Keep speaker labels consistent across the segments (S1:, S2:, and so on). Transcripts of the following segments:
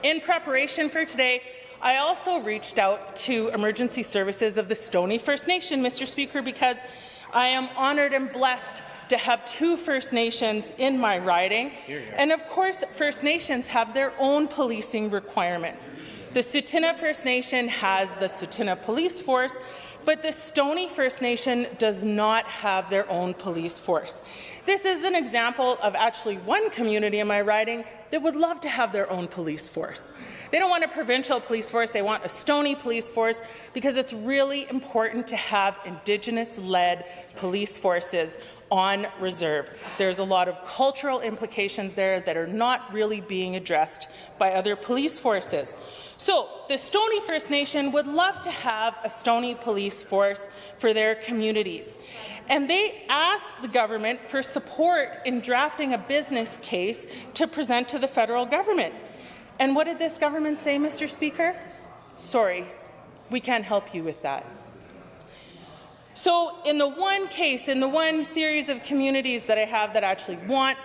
S1: In preparation for today, I also reached out to emergency services of the Stoney First Nation, Mr. Speaker, because I am honoured and blessed to have 2 First Nations in my riding. And of course, First Nations have their own policing requirements. The Tsuut'ina First Nation has the Tsuut'ina Police Force, but the Stoney First Nation does not have their own police force. This is an example of actually one community in my riding that would love to have their own police force. They don't want a provincial police force, they want a Stoney police force because it's really important to have Indigenous-led police forces on reserve. There's a lot of cultural implications there that are not really being addressed by other police forces. So the Stoney First Nation would love to have a Stoney police force for their communities. And they asked the government for support in drafting a business case to present to the federal government. And what did this government say, Mr. Speaker? Sorry, we can't help you with that. So in the one case, in the one series of communities that I have that actually want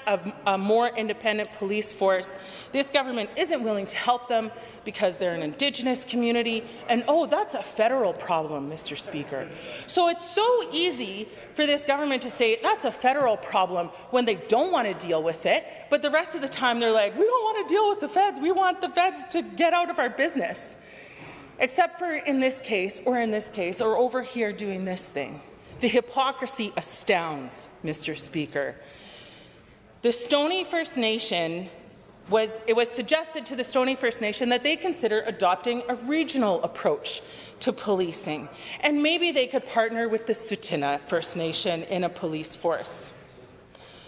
S1: a more independent police force, this government isn't willing to help them because they're an Indigenous community, and oh, that's a federal problem, Mr. Speaker. So it's so easy for this government to say that's a federal problem when they don't want to deal with it, but the rest of the time they're like, we don't want to deal with the feds, we want the feds to get out of our business. Except for in this case, or over here doing this thing. The hypocrisy astounds, Mr. Speaker. The Stoney First Nation it was suggested to the Stoney First Nation that they consider adopting a regional approach to policing, and maybe they could partner with the Tsuut'ina First Nation in a police force.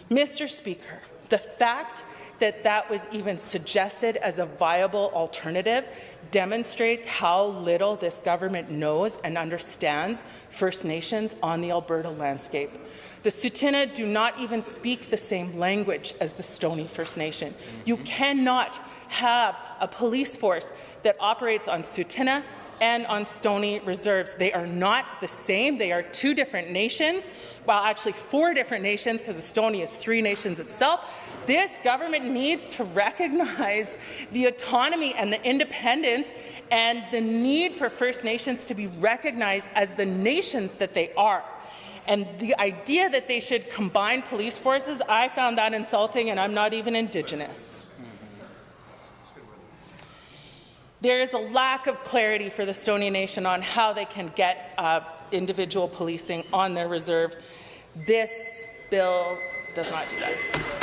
S1: Mr. Speaker, the fact that that was even suggested as a viable alternative demonstrates how little this government knows and understands First Nations on the Alberta landscape. The Tsuut'ina do not even speak the same language as the Stoney First Nation. You cannot have a police force that operates on Tsuut'ina and on Stoney reserves. They are not the same. They are 2 different nations. Well, actually 4 different nations, because the Stoney is 3 nations itself. This government needs to recognize the autonomy and the independence and the need for First Nations to be recognized as the nations that they are. And the idea that they should combine police forces, I found that insulting, and I'm not even Indigenous. There is a lack of clarity for the Stoney Nation on how they can get individual policing on their reserve. This bill does not do that.